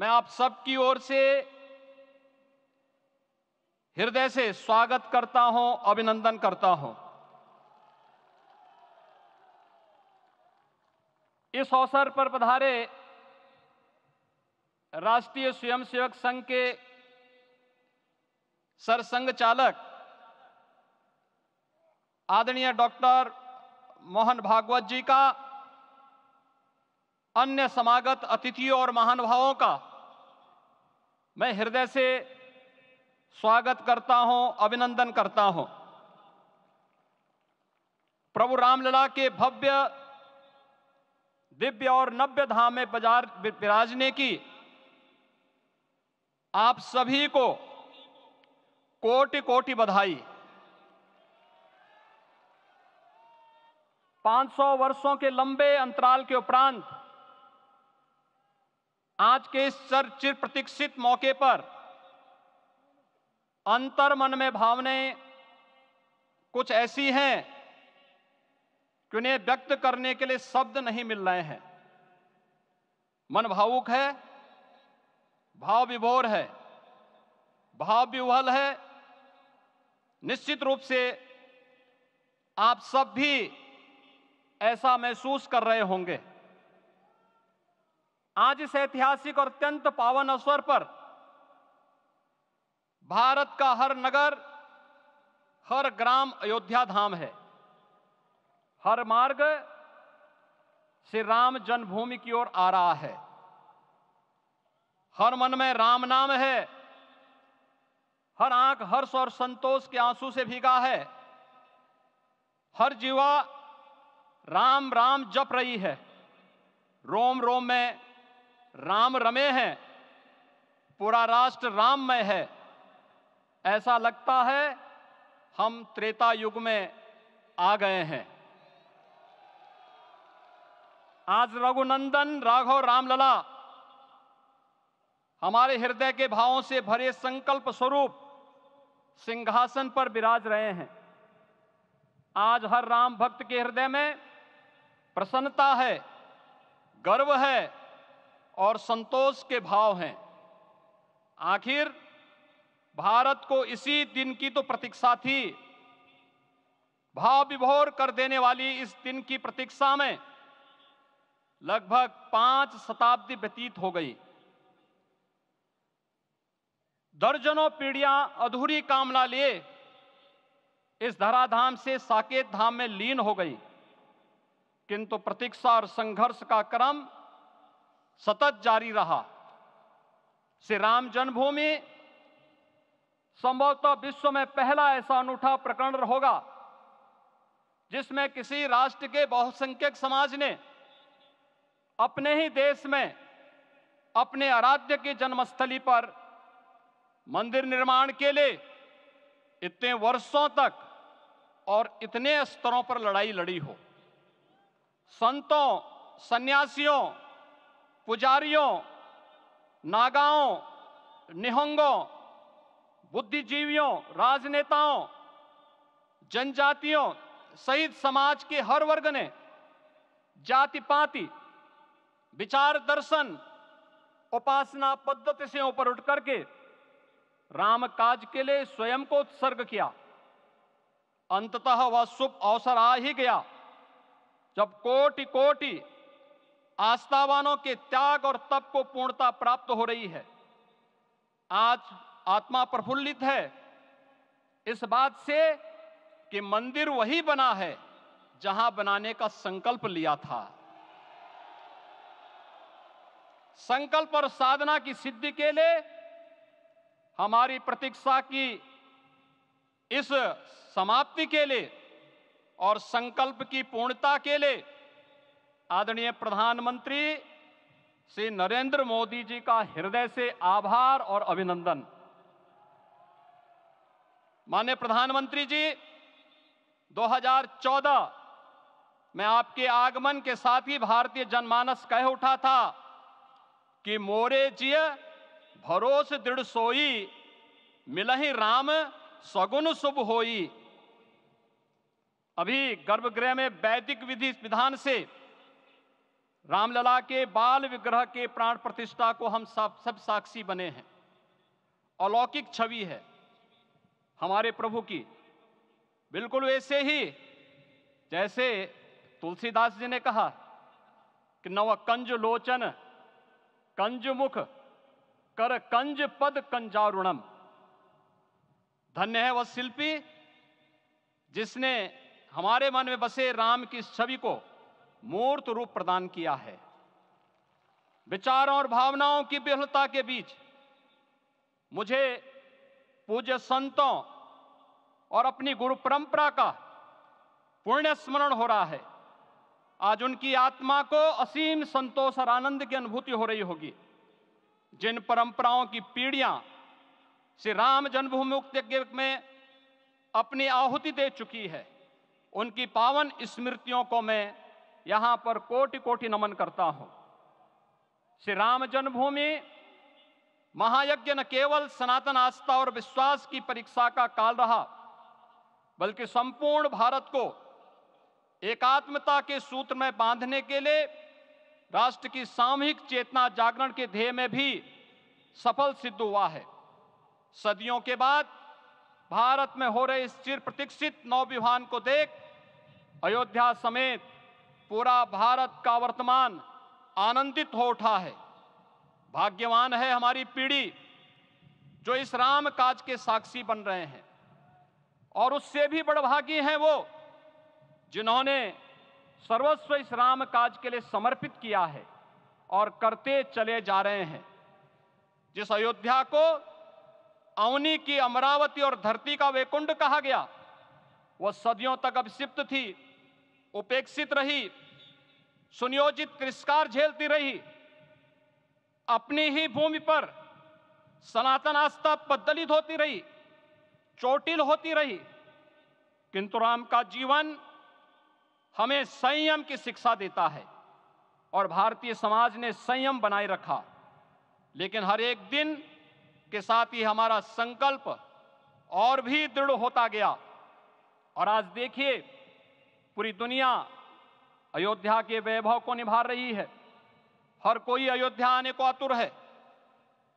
मैं आप सबकी ओर से हृदय से स्वागत करता हूं, अभिनंदन करता हूं। इस अवसर पर पधारे राष्ट्रीय स्वयंसेवक संघ के सरसंघ चालक आदरणीय डॉक्टर मोहन भागवत जी का, अन्य समागत अतिथियों और महानुभावों का मैं हृदय से स्वागत करता हूं, अभिनंदन करता हूं। प्रभु रामलला के भव्य, दिव्य और नव्य धाम में विराजने की आप सभी को कोटि कोटि बधाई। 500 वर्षों के लंबे अंतराल के उपरांत आज के इस चिर प्रतीक्षित मौके पर अंतर मन में भावनाएं कुछ ऐसी हैं कि उन्हें व्यक्त करने के लिए शब्द नहीं मिल रहे हैं। मन भावुक है, भाव विभोर है, भाव विह्वल है। निश्चित रूप से आप सब भी ऐसा महसूस कर रहे होंगे। आज इस ऐतिहासिक और अत्यंत पावन अवसर पर भारत का हर नगर, हर ग्राम अयोध्या धाम है। हर मार्ग श्री राम जन्मभूमि की ओर आ रहा है। हर मन में राम नाम है। हर आंख हर्ष और संतोष के आंसू से भीगा है। हर जीवा राम राम जप रही है। रोम रोम में राम रमे हैं। पूरा राष्ट्र राममय है। ऐसा लगता है हम त्रेता युग में आ गए हैं। आज रघुनंदन राघव रामलला हमारे हृदय के भावों से भरे संकल्प स्वरूप सिंहासन पर विराज रहे हैं। आज हर राम भक्त के हृदय में प्रसन्नता है, गर्व है और संतोष के भाव हैं। आखिर भारत को इसी दिन की तो प्रतीक्षा थी। भाव विभोर कर देने वाली इस दिन की प्रतीक्षा में लगभग 5 शताब्दी व्यतीत हो गई। दर्जनों पीढ़ियां अधूरी कामना लिए इस धराधाम से साकेत धाम में लीन हो गई, किंतु प्रतीक्षा और संघर्ष का क्रम सतत जारी रहा। श्री राम जन्मभूमि संभवतः विश्व में पहला ऐसा अनूठा प्रकरण होगा जिसमें किसी राष्ट्र के बहुसंख्यक समाज ने अपने ही देश में अपने आराध्य की जन्मस्थली पर मंदिर निर्माण के लिए इतने वर्षों तक और इतने स्तरों पर लड़ाई लड़ी हो। संतों, सन्यासियों, पुजारियों, नागाओं, निहंगों, बुद्धिजीवियों, राजनेताओं, जनजातियों सहित समाज के हर वर्ग ने जाति पाति, विचार दर्शन, उपासना पद्धति से ऊपर उठ करके राम काज के लिए स्वयं को उत्सर्ग किया। अंततः वह शुभ अवसर आ ही गया जब कोटि कोटि आस्थावानों के त्याग और तप को पूर्णता प्राप्त हो रही है। आज आत्मा प्रफुल्लित है इस बात से कि मंदिर वही बना है जहां बनाने का संकल्प लिया था। संकल्प और साधना की सिद्धि के लिए हमारी प्रतीक्षा की इस समाप्ति के लिए और संकल्प की पूर्णता के लिए आदरणीय प्रधानमंत्री श्री नरेंद्र मोदी जी का हृदय से आभार और अभिनंदन। माननीय प्रधानमंत्री जी, 2014 में आपके आगमन के साथ ही भारतीय जनमानस कह उठा था कि मोरे जिय भरोस दृढ़ सोई, मिलहि राम सगुन शुभ होई। अभी गर्भगृह में वैदिक विधि विधान से रामलला के बाल विग्रह के प्राण प्रतिष्ठा को हम सब साक्षी बने हैं। अलौकिक छवि है हमारे प्रभु की, बिल्कुल वैसे ही जैसे तुलसीदास जी ने कहा कि नव कंज लोचन कंज मुख कर कंज पद कंजारुणम। धन्य है वह शिल्पी जिसने हमारे मन में बसे राम की छवि को मूर्त रूप प्रदान किया है। विचारों और भावनाओं की विहलता के बीच मुझे पूज्य संतों और अपनी गुरु परंपरा का पुण्य स्मरण हो रहा है। आज उनकी आत्मा को असीम संतोष और आनंद की अनुभूति हो रही होगी। जिन परंपराओं की पीढ़ियां श्री राम जन्मभूमि मुक्ति यज्ञ में अपनी आहुति दे चुकी है, उनकी पावन स्मृतियों को मैं यहां पर कोटि कोटि नमन करता हूं। श्री राम जन्मभूमि महायज्ञ न केवल सनातन आस्था और विश्वास की परीक्षा का काल रहा, बल्कि संपूर्ण भारत को एकात्मता के सूत्र में बांधने के लिए राष्ट्र की सामूहिक चेतना जागरण के ध्येय में भी सफल सिद्ध हुआ है। सदियों के बाद भारत में हो रहे इस चिर प्रतीक्षित नवविवाह को देख अयोध्या समेत पूरा भारत का वर्तमान आनंदित हो उठा है। भाग्यवान है हमारी पीढ़ी जो इस राम काज के साक्षी बन रहे हैं, और उससे भी बड़भागी हैं वो जिन्होंने सर्वस्व इस राम काज के लिए समर्पित किया है और करते चले जा रहे हैं। जिस अयोध्या को अवनी की अमरावती और धरती का वैकुंठ कहा गया, वह सदियों तक अभिषिप्त थी, उपेक्षित रही, सुनियोजित तिरस्कार झेलती रही। अपनी ही भूमि पर सनातन आस्था पद्दलित होती रही, चोटिल होती रही, किंतु राम का जीवन हमें संयम की शिक्षा देता है और भारतीय समाज ने संयम बनाए रखा। लेकिन हर एक दिन के साथ ही हमारा संकल्प और भी दृढ़ होता गया, और आज देखिए पूरी दुनिया अयोध्या के वैभव को निभा रही है। हर कोई अयोध्या आने को आतुर है।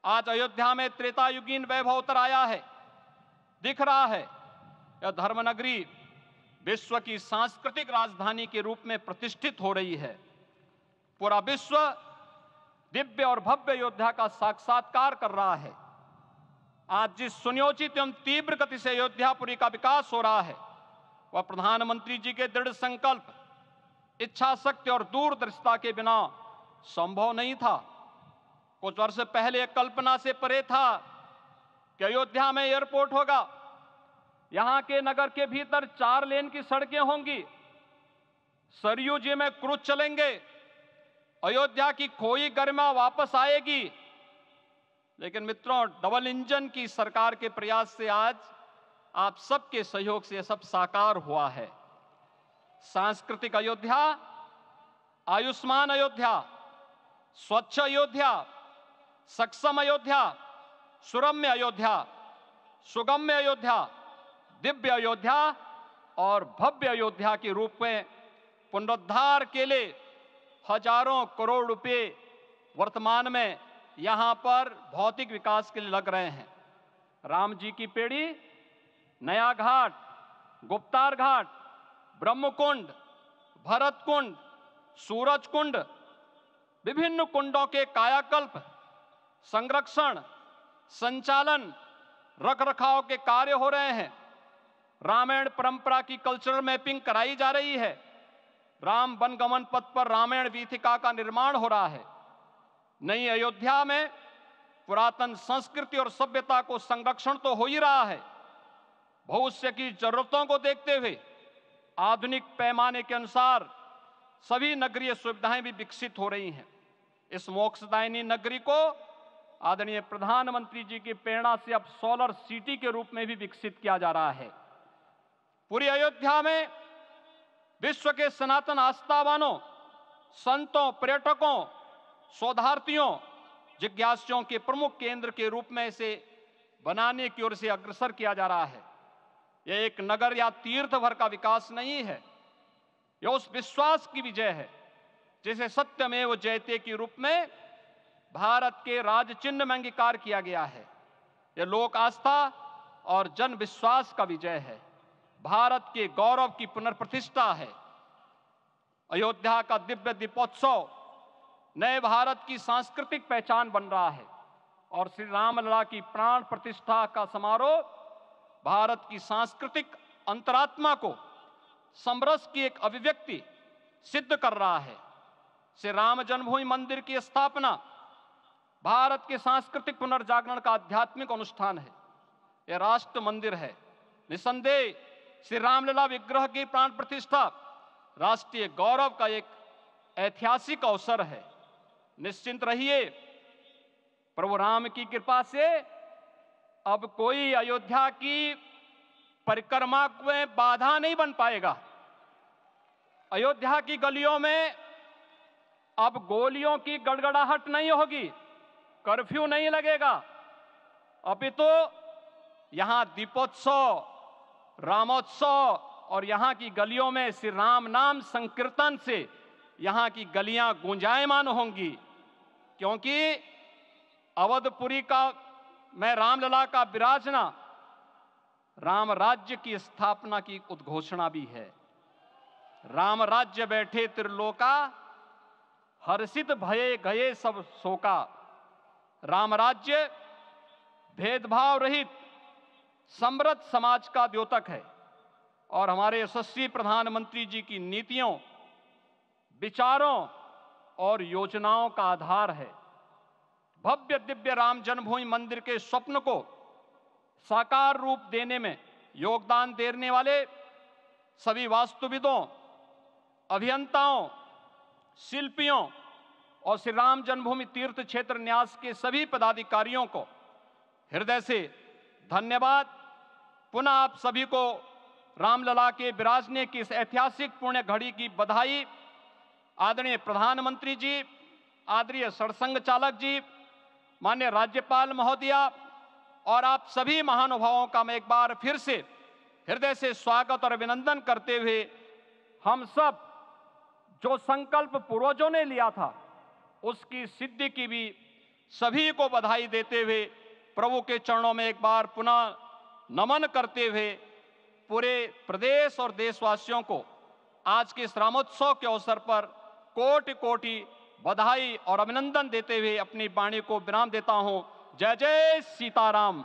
आज अयोध्या में त्रेतायुगीन वैभव उतर आया है, दिख रहा है। यह धर्मनगरी विश्व की सांस्कृतिक राजधानी के रूप में प्रतिष्ठित हो रही है। पूरा विश्व दिव्य और भव्य अयोध्या का साक्षात्कार कर रहा है। आज जिस सुनियोजित एवं तीव्र गति से अयोध्यापुरी का विकास हो रहा है, वह प्रधानमंत्री जी के दृढ़ संकल्प, इच्छा शक्ति और दूरदर्शिता के बिना संभव नहीं था। कुछ वर्ष पहले कल्पना से परे था कि अयोध्या में एयरपोर्ट होगा, यहां के नगर के भीतर 4 लेन की सड़कें होंगी, सरयू जी में क्रूज चलेंगे, अयोध्या की खोई गरिमा वापस आएगी। लेकिन मित्रों, डबल इंजन की सरकार के प्रयास से आज आप सबके सहयोग से यह सब साकार हुआ है। सांस्कृतिक अयोध्या, आयुष्मान अयोध्या, स्वच्छ अयोध्या, सक्षम अयोध्या, सुरम्य अयोध्या, सुगम्य अयोध्या, दिव्य अयोध्या और भव्य अयोध्या के रूप में पुनरुद्धार के लिए हजारों करोड़ रुपए वर्तमान में यहां पर भौतिक विकास के लिए लग रहे हैं। राम जी की पेड़ी, नया घाट, गुप्तार घाट, ब्रह्मकुंड, भरत कुंड, सूरज कुंड, विभिन्न कुंडों के कायाकल्प, संरक्षण, संचालन, रखरखाव के कार्य हो रहे हैं। रामायण परंपरा की कल्चरल मैपिंग कराई जा रही है। राम वनगमन पथ पर रामायण वीथिका का निर्माण हो रहा है। नई अयोध्या में पुरातन संस्कृति और सभ्यता को संरक्षण तो हो ही रहा है, भविष्य की जरूरतों को देखते हुए आधुनिक पैमाने के अनुसार सभी नगरीय सुविधाएं भी विकसित हो रही हैं। इस मोक्षदायिनी नगरी को आदरणीय प्रधानमंत्री जी की प्रेरणा से अब सोलर सिटी के रूप में भी विकसित किया जा रहा है। पूरी अयोध्या में विश्व के सनातन आस्थावानों, संतों, पर्यटकों, शोधार्थियों, जिज्ञासुओं के प्रमुख केंद्र के रूप में इसे बनाने की ओर से अग्रसर किया जा रहा है। यह एक नगर या तीर्थ भर का विकास नहीं है, यह उस विश्वास की विजय है जिसे सत्यमेव जयते के रूप में भारत के राज चिन्ह में अंगीकार किया गया है। यह लोक आस्था और जन विश्वास का विजय है, भारत के गौरव की पुनर्प्रतिष्ठा है। अयोध्या का दिव्य दीपोत्सव नए भारत की सांस्कृतिक पहचान बन रहा है और श्री रामलला की प्राण प्रतिष्ठा का समारोह भारत की सांस्कृतिक अंतरात्मा को समरस की एक अभिव्यक्ति सिद्ध कर रहा है। श्री राम जन्मभूमि मंदिर की स्थापना भारत के सांस्कृतिक पुनर्जागरण का आध्यात्मिक अनुष्ठान है। यह राष्ट्र मंदिर है। निसंदेह श्री रामलला विग्रह की प्राण प्रतिष्ठा राष्ट्रीय गौरव का एक ऐतिहासिक अवसर है। निश्चिंत रहिए, प्रभु राम की कृपा से अब कोई अयोध्या की परिक्रमा में बाधा नहीं बन पाएगा। अयोध्या की गलियों में अब गोलियों की गड़गड़ाहट नहीं होगी, कर्फ्यू नहीं लगेगा। अपितु यहां दीपोत्सव, रामोत्सव और यहां की गलियों में श्री राम नाम संकीर्तन से यहां की गलियां गुंजायमान होंगी, क्योंकि अवधपुरी का मैं रामलला का विराजना राम राज्य की स्थापना की उद्घोषणा भी है। राम राज्य बैठे त्रिलोका, हर्षित भये गए सब शोका। राम राज्य भेदभाव रहित समृद्ध समाज का द्योतक है और हमारे यशस्वी प्रधानमंत्री जी की नीतियों, विचारों और योजनाओं का आधार है। भव्य दिव्य राम जन्मभूमि मंदिर के स्वप्न को साकार रूप देने में योगदान देने वाले सभी वास्तुविदों, अभियंताओं, शिल्पियों और श्री राम जन्मभूमि तीर्थ क्षेत्र न्यास के सभी पदाधिकारियों को हृदय से धन्यवाद। पुनः आप सभी को रामलला के विराजने की इस ऐतिहासिक पुण्य घड़ी की बधाई। आदरणीय प्रधानमंत्री जी, आदरणीय सरसंघ चालक जी, माननीय राज्यपाल महोदया और आप सभी महानुभावों का मैं एक बार फिर से हृदय से स्वागत और अभिनंदन करते हुए हम सब जो संकल्प पूर्वजों ने लिया था उसकी सिद्धि की भी सभी को बधाई देते हुए प्रभु के चरणों में एक बार पुनः नमन करते हुए पूरे प्रदेश और देशवासियों को आज के इस रामोत्सव के अवसर पर कोटि कोटि बधाई और अभिनंदन देते हुए अपनी वाणी को विराम देता हूं। जय जय सीताराम।